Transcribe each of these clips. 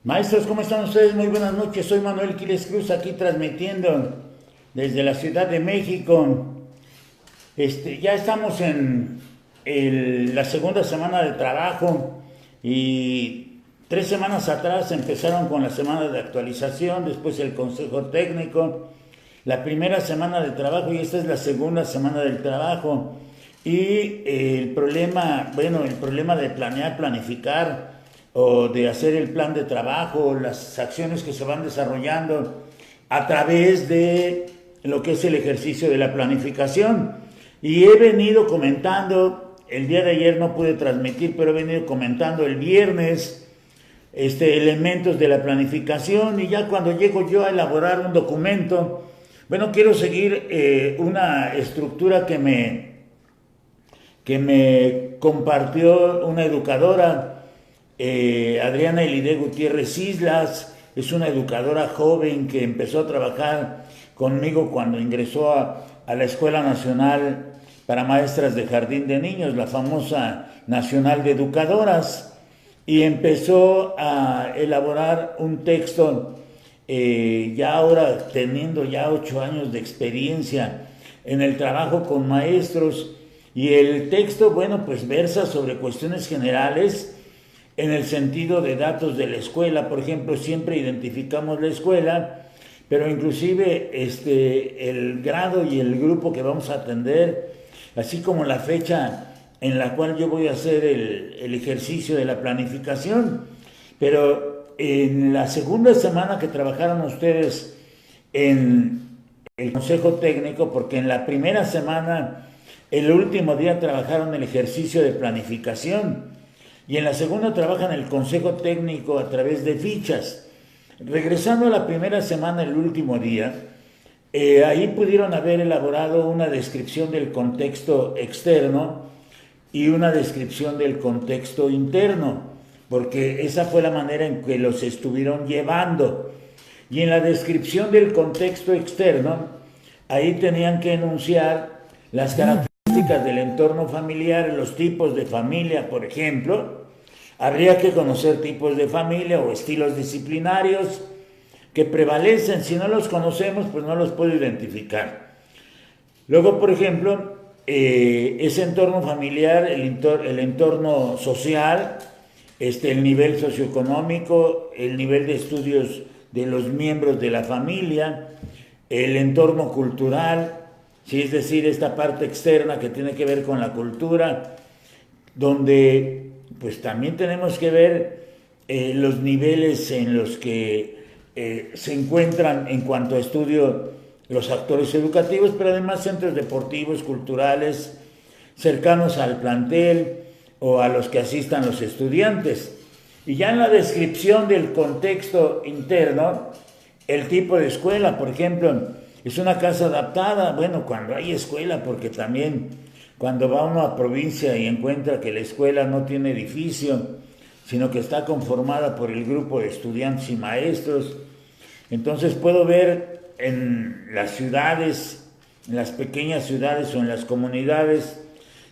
Maestros, ¿cómo están ustedes? Muy buenas noches. Soy Manuel Quiles Cruz, aquí transmitiendo desde la Ciudad de México. Ya estamos en la segunda semana de trabajo y 3 semanas atrás empezaron con la semana de actualización, después el consejo técnico, la primera semana de trabajo y esta es la segunda semana del trabajo. Y el problema, bueno, el problema de planear, planificar o de hacer el plan de trabajo, las acciones que se van desarrollando a través de lo que es el ejercicio de la planificación. Y he venido comentando, el día de ayer no pude transmitir, pero he venido comentando el viernes elementos de la planificación, y ya cuando llego yo a elaborar un documento, bueno, quiero seguir una estructura que me compartió una educadora, Adriana Elide Gutiérrez Islas. Es una educadora joven que empezó a trabajar conmigo cuando ingresó a la Escuela Nacional para Maestras de Jardín de Niños, la famosa Nacional de Educadoras, y empezó a elaborar un texto, ya ahora teniendo ya 8 años de experiencia en el trabajo con maestros. Y el texto, bueno, pues versa sobre cuestiones generales en el sentido de datos de la escuela. Por ejemplo, siempre identificamos la escuela, pero inclusive el grado y el grupo que vamos a atender, así como la fecha en la cual yo voy a hacer el ejercicio de la planificación. Pero en la segunda semana que trabajaron ustedes en el consejo técnico, porque en la primera semana, el último día, trabajaron el ejercicio de planificación, y en la segunda trabajan el consejo técnico a través de fichas. Regresando a la primera semana, el último día, ahí pudieron haber elaborado una descripción del contexto externo y una descripción del contexto interno, porque esa fue la manera en que los estuvieron llevando. Y en la descripción del contexto externo, ahí tenían que enunciar las características del entorno familiar, los tipos de familia, por ejemplo. Habría que conocer tipos de familia o estilos disciplinarios que prevalecen. Si no los conocemos, pues no los puedo identificar. Luego, por ejemplo, ese entorno familiar, el entorno social, el nivel socioeconómico, el nivel de estudios de los miembros de la familia, el entorno cultural, ¿sí? Es decir, esta parte externa que tiene que ver con la cultura, donde pues también tenemos que ver los niveles en los que se encuentran en cuanto a estudio los actores educativos, pero además centros deportivos, culturales, cercanos al plantel o a los que asistan los estudiantes. Y ya en la descripción del contexto interno, el tipo de escuela, por ejemplo, es una casa adaptada, bueno, cuando hay escuela, porque también cuando va uno a provincia y encuentra que la escuela no tiene edificio, sino que está conformada por el grupo de estudiantes y maestros, entonces puedo ver en las ciudades, en las pequeñas ciudades o en las comunidades,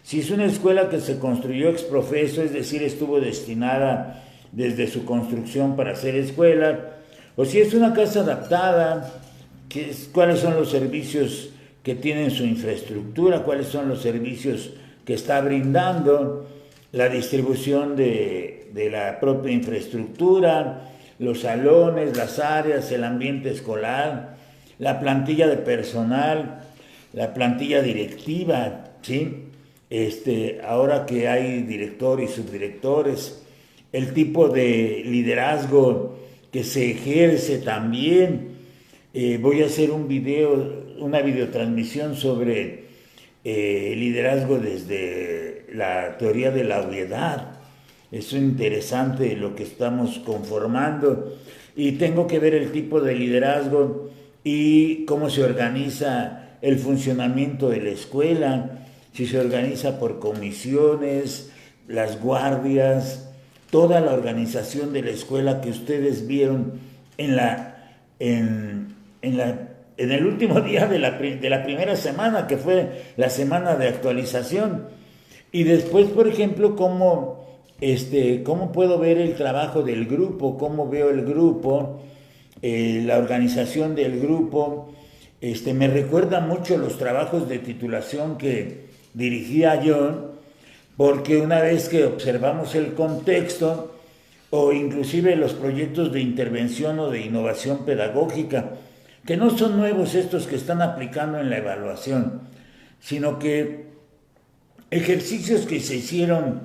si es una escuela que se construyó ex profeso, es decir, estuvo destinada desde su construcción para ser escuela, o si es una casa adaptada, cuáles son los servicios que tienen su infraestructura, cuáles son los servicios que está brindando, la distribución de la propia infraestructura, los salones, las áreas, el ambiente escolar, la plantilla de personal, la plantilla directiva, ¿sí? Ahora que hay director y subdirectores, el tipo de liderazgo que se ejerce también. Voy a hacer una videotransmisión sobre liderazgo desde la teoría de la obviedad. Es interesante lo que estamos conformando, y tengo que ver el tipo de liderazgo y cómo se organiza el funcionamiento de la escuela, si se organiza por comisiones, las guardias, toda la organización de la escuela que ustedes vieron en el último día de la primera semana, que fue la semana de actualización. Y después, por ejemplo, cómo ¿cómo puedo ver el trabajo del grupo? ¿Cómo veo el grupo? La organización del grupo. Me recuerda mucho los trabajos de titulación que dirigía yo, porque una vez que observamos el contexto, o inclusive los proyectos de intervención o de innovación pedagógica, que no son nuevos estos que están aplicando en la evaluación, sino que ejercicios que se hicieron,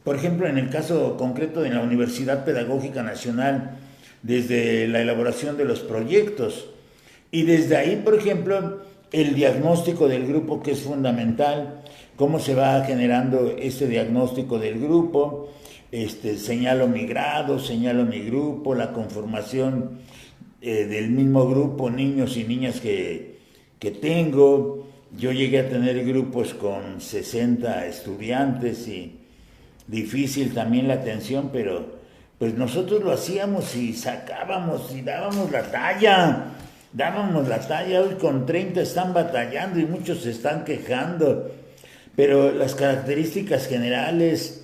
por ejemplo, en el caso concreto de la Universidad Pedagógica Nacional, desde la elaboración de los proyectos, y desde ahí, por ejemplo, el diagnóstico del grupo, que es fundamental, cómo se va generando este diagnóstico del grupo, señalo mi grado, señalo mi grupo, la conformación del mismo grupo, niños y niñas que tengo. Yo llegué a tener grupos con 60 estudiantes y difícil también la atención, pero pues nosotros lo hacíamos y sacábamos y dábamos la talla. Hoy con 30 están batallando y muchos se están quejando, pero las características generales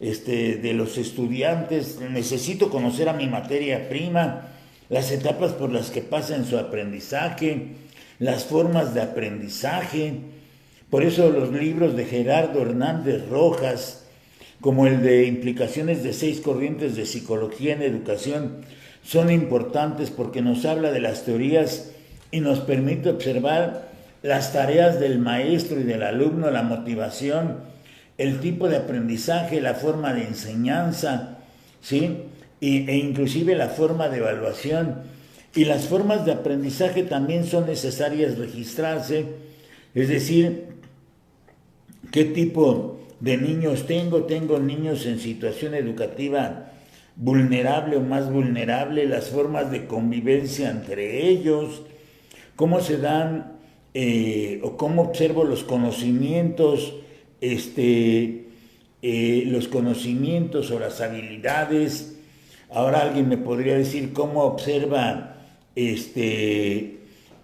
de los estudiantes, necesito conocer a mi materia prima, las etapas por las que pasa en su aprendizaje, las formas de aprendizaje. Por eso los libros de Gerardo Hernández Rojas, como el de Implicaciones de 6 corrientes de psicología en educación, son importantes porque nos habla de las teorías y nos permite observar las tareas del maestro y del alumno, la motivación, el tipo de aprendizaje, la forma de enseñanza, ¿sí? E inclusive la forma de evaluación. Y las formas de aprendizaje también son necesarias registrarse, es decir, qué tipo de niños tengo. Tengo niños en situación educativa vulnerable o más vulnerable, las formas de convivencia entre ellos, cómo se dan o cómo observo los conocimientos, los conocimientos o las habilidades. Ahora alguien me podría decir cómo observa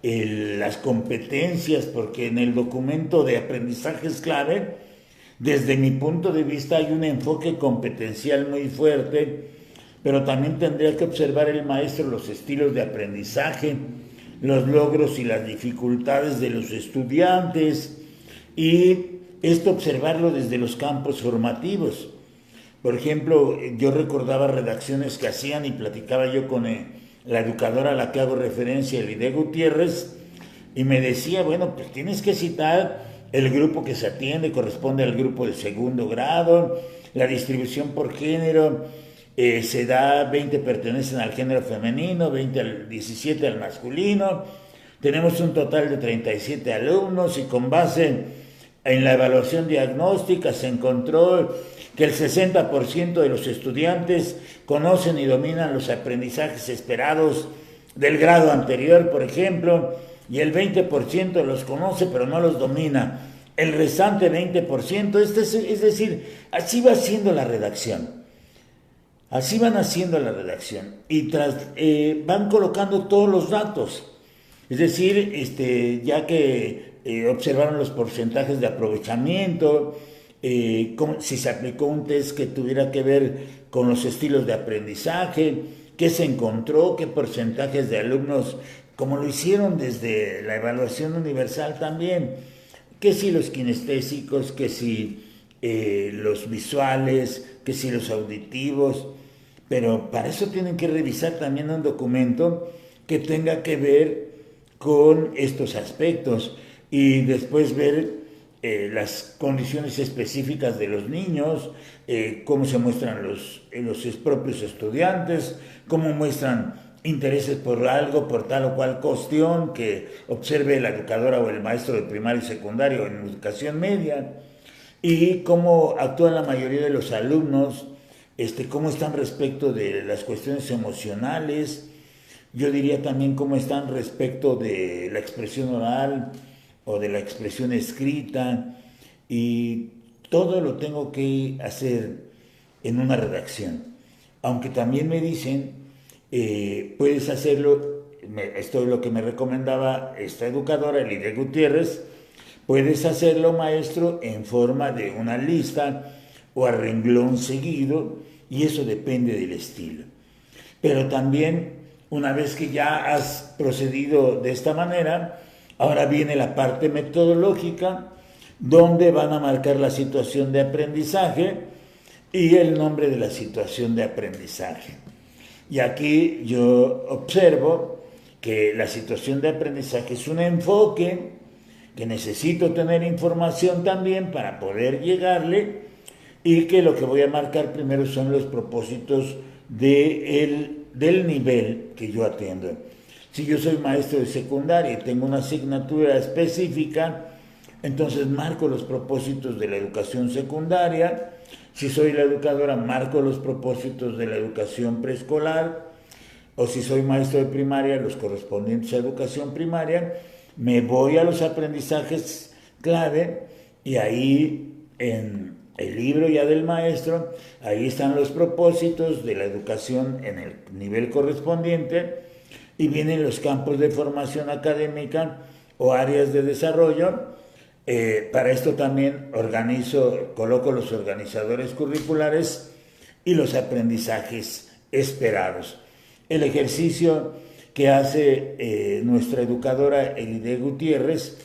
las competencias, porque en el documento de aprendizajes clave, desde mi punto de vista, hay un enfoque competencial muy fuerte, pero también tendría que observar el maestro los estilos de aprendizaje, los logros y las dificultades de los estudiantes, y esto observarlo desde los campos formativos. Por ejemplo, yo recordaba redacciones que hacían y platicaba yo con la educadora a la que hago referencia, Elide Gutiérrez, y me decía, bueno, pues tienes que citar el grupo que se atiende, corresponde al grupo de segundo grado, la distribución por género, se da 20 pertenecen al género femenino, 17 al masculino, tenemos un total de 37 alumnos y con base en la evaluación diagnóstica se encontró que el 60% de los estudiantes conocen y dominan los aprendizajes esperados del grado anterior, por ejemplo, y el 20% los conoce pero no los domina. El restante 20%, es decir, así va siendo la redacción. Así van haciendo la redacción y van colocando todos los datos. Es decir, ya que observaron los porcentajes de aprovechamiento, si se aplicó un test que tuviera que ver con los estilos de aprendizaje, qué se encontró, qué porcentajes de alumnos, como lo hicieron desde la evaluación universal también, que si los kinestésicos, que si los visuales, que si los auditivos, pero para eso tienen que revisar también un documento que tenga que ver con estos aspectos y después ver las condiciones específicas de los niños, cómo se muestran los propios estudiantes, cómo muestran intereses por algo, por tal o cual cuestión que observe la educadora o el maestro de primaria y secundario en educación media, y cómo actúan la mayoría de los alumnos, cómo están respecto de las cuestiones emocionales, yo diría también cómo están respecto de la expresión oral o de la expresión escrita, y todo lo tengo que hacer en una redacción. Aunque también me dicen, puedes hacerlo, esto es lo que me recomendaba esta educadora, Elide Gutiérrez, puedes hacerlo, maestro, en forma de una lista o a renglón seguido, y eso depende del estilo. Pero también, una vez que ya has procedido de esta manera, ahora viene la parte metodológica, donde van a marcar la situación de aprendizaje y el nombre de la situación de aprendizaje. Y aquí yo observo que la situación de aprendizaje es un enfoque que necesito tener información también para poder llegarle, y que lo que voy a marcar primero son los propósitos del nivel que yo atiendo. Si yo soy maestro de secundaria y tengo una asignatura específica, entonces marco los propósitos de la educación secundaria. Si soy la educadora, marco los propósitos de la educación preescolar, o si soy maestro de primaria, los correspondientes a educación primaria. Me voy a los aprendizajes clave, y ahí en el libro ya del maestro, ahí están los propósitos de la educación en el nivel correspondiente, y vienen los campos de formación académica o áreas de desarrollo. Para esto también coloco los organizadores curriculares y los aprendizajes esperados. El ejercicio que hace nuestra educadora Elide Gutiérrez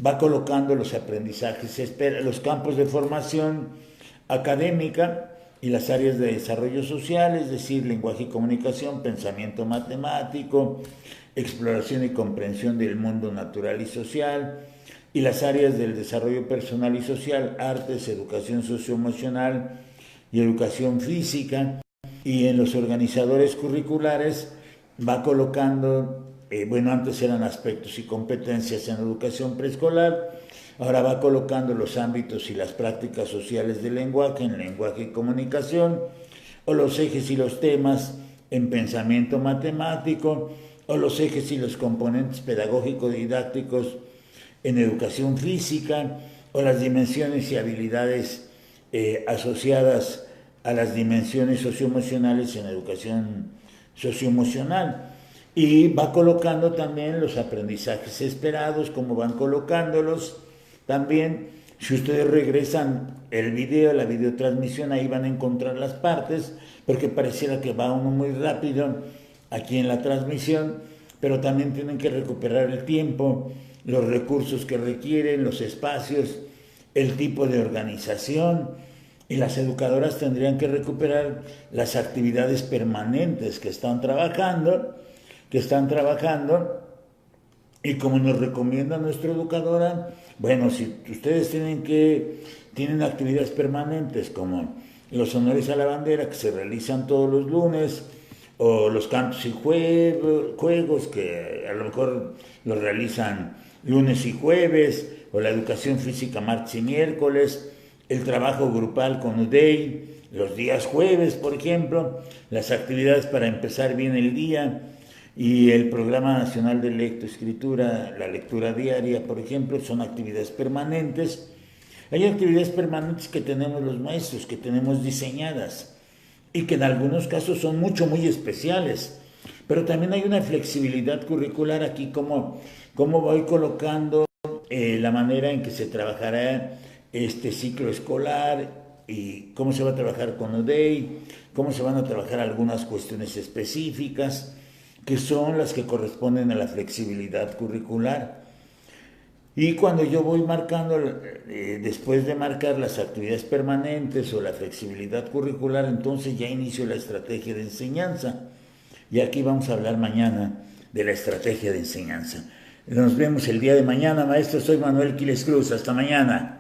va colocando los aprendizajes, los campos de formación académica y las áreas de desarrollo social, es decir, lenguaje y comunicación, pensamiento matemático, exploración y comprensión del mundo natural y social, y las áreas del desarrollo personal y social, artes, educación socioemocional y educación física. Y en los organizadores curriculares va colocando, antes eran aspectos y competencias en educación preescolar, ahora va colocando los ámbitos y las prácticas sociales del lenguaje en lenguaje y comunicación, o los ejes y los temas en pensamiento matemático, o los ejes y los componentes pedagógico-didácticos en educación física, o las dimensiones y habilidades asociadas a las dimensiones socioemocionales en educación socioemocional. Y va colocando también los aprendizajes esperados, como van colocándolos. También, si ustedes regresan el video, la videotransmisión, ahí van a encontrar las partes, porque pareciera que va uno muy rápido aquí en la transmisión, pero también tienen que recuperar el tiempo, los recursos que requieren, los espacios, el tipo de organización, y las educadoras tendrían que recuperar las actividades permanentes que están trabajando, y como nos recomienda nuestra educadora, bueno, si ustedes tienen actividades permanentes como los honores a la bandera que se realizan todos los lunes, o los cantos y juegos que a lo mejor los realizan lunes y jueves, o la educación física martes y miércoles, el trabajo grupal con UDEI los días jueves, por ejemplo, las actividades para empezar bien el día, y el Programa Nacional de Lectoescritura, la lectura diaria, por ejemplo, son actividades permanentes. Hay actividades permanentes que tenemos los maestros, que tenemos diseñadas, y que en algunos casos son muy especiales. Pero también hay una flexibilidad curricular aquí, como voy colocando la manera en que se trabajará este ciclo escolar, y cómo se va a trabajar con UDEI, cómo se van a trabajar algunas cuestiones específicas, que son las que corresponden a la flexibilidad curricular. Y cuando yo voy marcando, después de marcar las actividades permanentes o la flexibilidad curricular, entonces ya inicio la estrategia de enseñanza. Y aquí vamos a hablar mañana de la estrategia de enseñanza. Nos vemos el día de mañana, maestro. Soy Manuel Quiles Cruz. Hasta mañana.